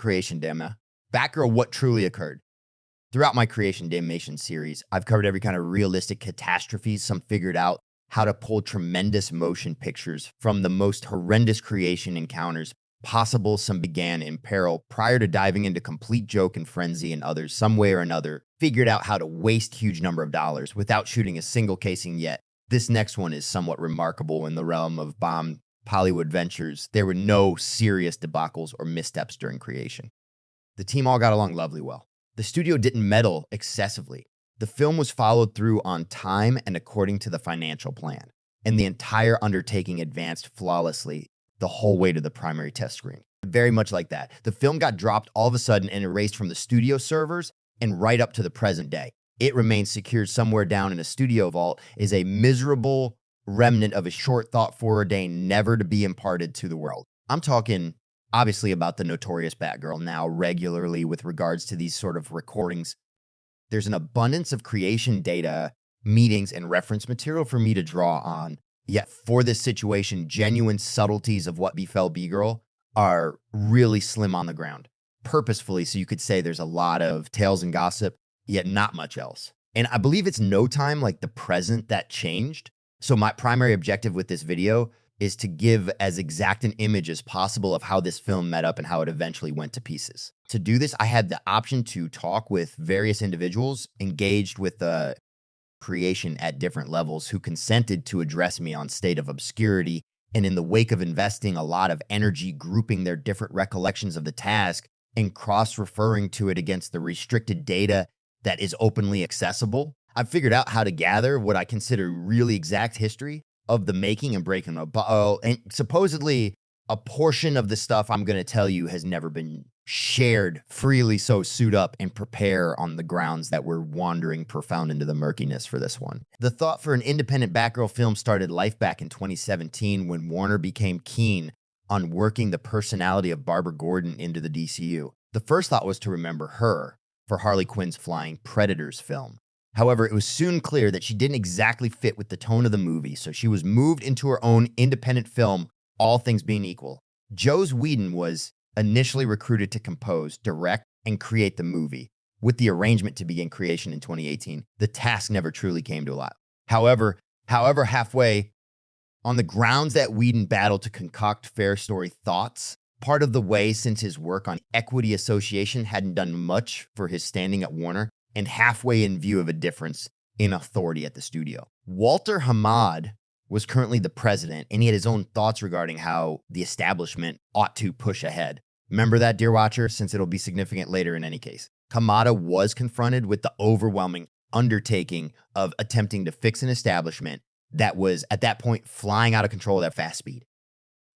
Creation Demo. Batgirl, What Truly Occurred. Throughout my Creation Damnation series, I've covered every kind of realistic catastrophe. Some figured out how to pull tremendous motion pictures from the most horrendous creation encounters possible. Some began in peril prior to diving into complete joke and frenzy, and others, some way or another, figured out how to waste huge number of dollars without shooting a single casing yet. This next one is somewhat remarkable in the realm of bomb Hollywood ventures. There were no serious debacles or missteps during creation. The team all got along lovely well. The studio didn't meddle excessively. The film was followed through on time and according to the financial plan, and the entire undertaking advanced flawlessly the whole way to the primary test screen. Very much like that. The film got dropped all of a sudden and erased from the studio servers and right up to the present day. It remains secured somewhere down in a studio vault, is a miserable remnant of a short thought-forward day never to be imparted to the world. I'm talking obviously about the notorious Batgirl now regularly with regards to these sort of recordings. There's an abundance of creation data, meetings, and reference material for me to draw on. Yet for this situation, genuine subtleties of what befell B-Girl are really slim on the ground. Purposefully, so you could say there's a lot of tales and gossip, yet not much else. And I believe it's no time like the present that changed. So my primary objective with this video is to give as exact an image as possible of how this film met up and how it eventually went to pieces. To do this, I had the option to talk with various individuals engaged with the creation at different levels who consented to address me on State of Obscurity, and in the wake of investing a lot of energy grouping their different recollections of the task and cross-referring to it against the restricted data that is openly accessible, I've figured out how to gather what I consider really exact history of the making and breaking of and supposedly a portion of the stuff I'm going to tell you has never been shared freely, so suit up and prepare on the grounds that we're wandering profound into the murkiness for this one. The thought for an independent Batgirl film started life back in 2017 when Warner became keen on working the personality of Barbara Gordon into the DCU. The first thought was to remember her for Harley Quinn's Flying Predators film. However, it was soon clear that she didn't exactly fit with the tone of the movie, so she was moved into her own independent film, all things being equal. Joss Whedon was initially recruited to compose, direct, and create the movie, with the arrangement to begin creation in 2018. The task never truly came to light. However, halfway, on the grounds that Whedon battled to concoct fair story thoughts, part of the way since his work on Equity Association hadn't done much for his standing at Warner, and halfway in view of a difference in authority at the studio. Walter Hamad was currently the president, and he had his own thoughts regarding how the establishment ought to push ahead. Remember that, dear watcher, since it'll be significant later in any case. Hamada was confronted with the overwhelming undertaking of attempting to fix an establishment that was, at that point, flying out of control at fast speed.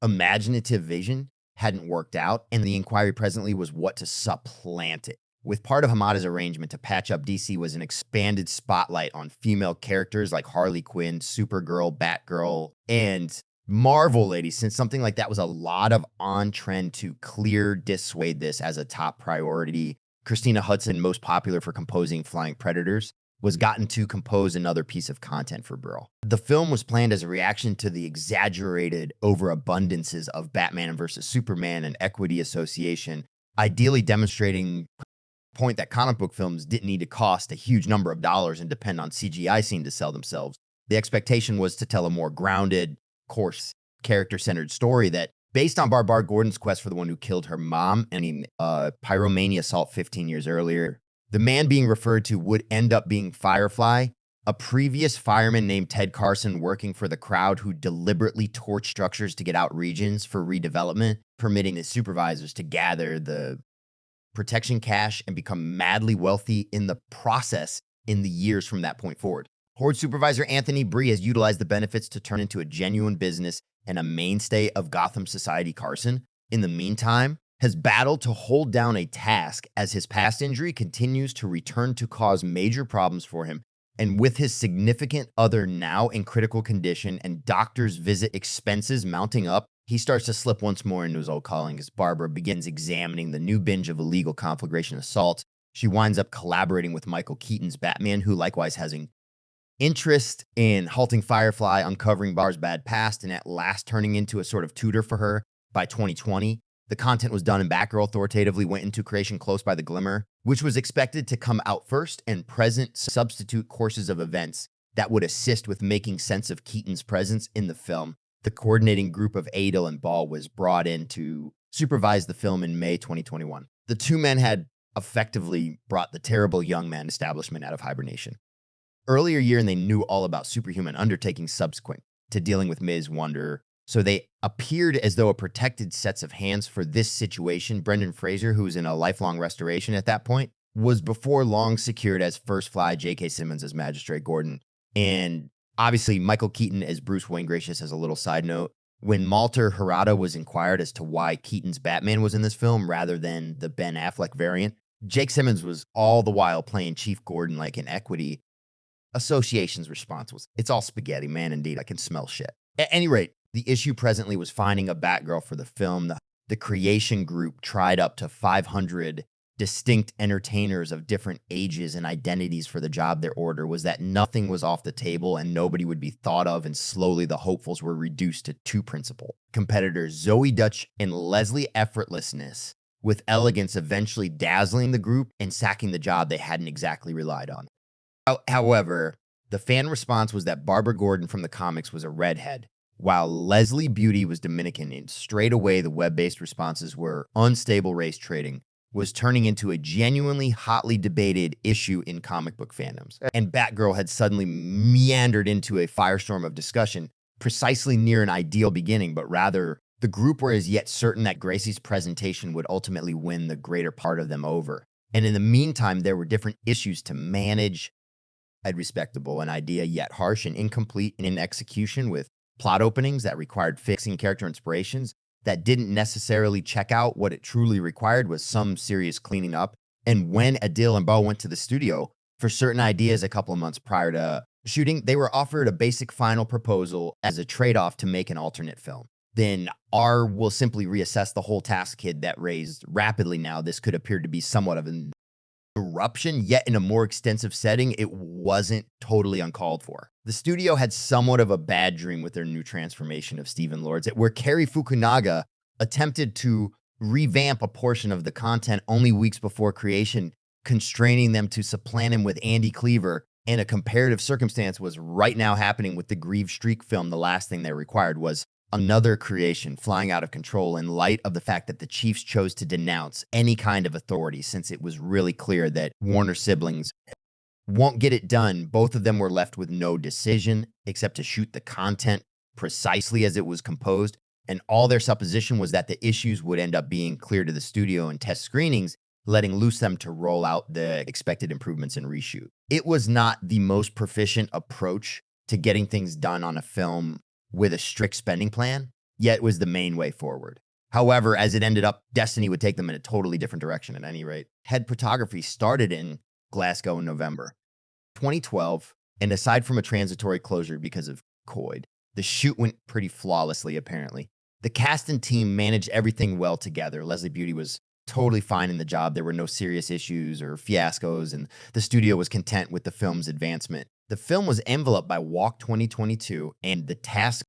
Imaginative vision hadn't worked out, and the inquiry presently was what to supplant it. With part of Hamada's arrangement to patch up DC was an expanded spotlight on female characters like Harley Quinn, Supergirl, Batgirl, and Marvel ladies, since something like that was a lot of on-trend to dissuade this as a top priority. Christina Hudson, most popular for composing Flying Predators, was gotten to compose another piece of content for Burl. The film was planned as a reaction to the exaggerated overabundances of Batman vs. Superman and Equity Association, ideally demonstrating point that comic book films didn't need to cost a huge number of dollars and depend on CGI scene to sell themselves. The expectation was to tell a more grounded, coarse, character-centered story that, based on Barbara Gordon's quest for the one who killed her mom in a pyromania assault 15 years earlier, the man being referred to would end up being Firefly, a previous fireman named Ted Carson working for the crowd who deliberately torched structures to get out regions for redevelopment, permitting his supervisors to gather the protection cash and become madly wealthy in the process in the years from that point forward. Horde supervisor Anthony Bree has utilized the benefits to turn into a genuine business and a mainstay of Gotham society. Carson, in the meantime, has battled to hold down a task as his past injury continues to return to cause major problems for him. And with his significant other now in critical condition and doctor's visit expenses mounting up, he starts to slip once more into his old calling as Barbara begins examining the new binge of illegal conflagration assaults. She winds up collaborating with Michael Keaton's Batman, who likewise has an interest in halting Firefly, uncovering Barbara's bad past, and at last turning into a sort of tutor for her by 2020. The content was done, and Batgirl authoritatively went into creation close by the glimmer, which was expected to come out first and present substitute courses of events that would assist with making sense of Keaton's presence in the film. The coordinating group of Adel and Ball was brought in to supervise the film in May 2021. The two men had effectively brought the terrible young man establishment out of hibernation. Earlier year, and they knew all about superhuman undertakings subsequent to dealing with Ms. Wonder, so they appeared as though a protected sets of hands for this situation. Brendan Fraser, who was in a lifelong restoration at that point, was before long secured as First Fly, J.K. Simmons as Magistrate Gordon, and obviously Michael Keaton as Bruce Wayne. Gracious, as a little side note, when Walter Harada was inquired as to why Keaton's Batman was in this film rather than the Ben Affleck variant, Jake Simmons was all the while playing Chief Gordon like in Equity. Association's response was, "It's all spaghetti, man, indeed, I can smell shit." At any rate, the issue presently was finding a Batgirl for the film. The creation group tried up to 500 distinct entertainers of different ages and identities for the job. Their order was that nothing was off the table and nobody would be thought of, and slowly the hopefuls were reduced to two principal competitors, Zoe Dutch and Leslie Effortlessness, with elegance eventually dazzling the group and sacking the job they hadn't exactly relied on. However, the fan response was that Barbara Gordon from the comics was a redhead, while Leslie Beauty was Dominican, and straight away the web-based responses were unstable race trading was turning into a genuinely hotly debated issue in comic book fandoms. And Batgirl had suddenly meandered into a firestorm of discussion, precisely near an ideal beginning, but rather the group were as yet certain that Gracie's presentation would ultimately win the greater part of them over. And in the meantime, there were different issues to manage. Respectable, an idea yet harsh and incomplete in execution, with plot openings that required fixing character inspirations that didn't necessarily check out. What it truly required was some serious cleaning up. And when Adil and Bo went to the studio for certain ideas a couple of months prior to shooting, they were offered a basic final proposal as a trade-off to make an alternate film. Then R will simply reassess the whole task kid that raised rapidly. Now this could appear to be somewhat of an eruption, yet in a more extensive setting, it wasn't totally uncalled for. The studio had somewhat of a bad dream with their new transformation of Stephen Lords, where Cary Fukunaga attempted to revamp a portion of the content only weeks before creation, constraining them to supplant him with Andy Cleaver, and a comparative circumstance was right now happening with the Grieve Streak film. The last thing they required was another creation flying out of control in light of the fact that the Chiefs chose to denounce any kind of authority, since it was really clear that Warner siblings won't get it done. Both of them were left with no decision except to shoot the content precisely as it was composed, and all their supposition was that the issues would end up being cleared to the studio and test screenings, letting loose them to roll out the expected improvements and reshoot. It was not the most proficient approach to getting things done on a film with a strict spending plan, yet it was the main way forward. However, as it ended up, destiny would take them in a totally different direction at any rate. Head photography started in Glasgow in November 2012, and aside from a transitory closure because of COVID, the shoot went pretty flawlessly, apparently. The cast and team managed everything well together. Leslie Beauty was totally fine in the job. There were no serious issues or fiascos, and the studio was content with the film's advancement. The film was enveloped by Walk 2022, and the task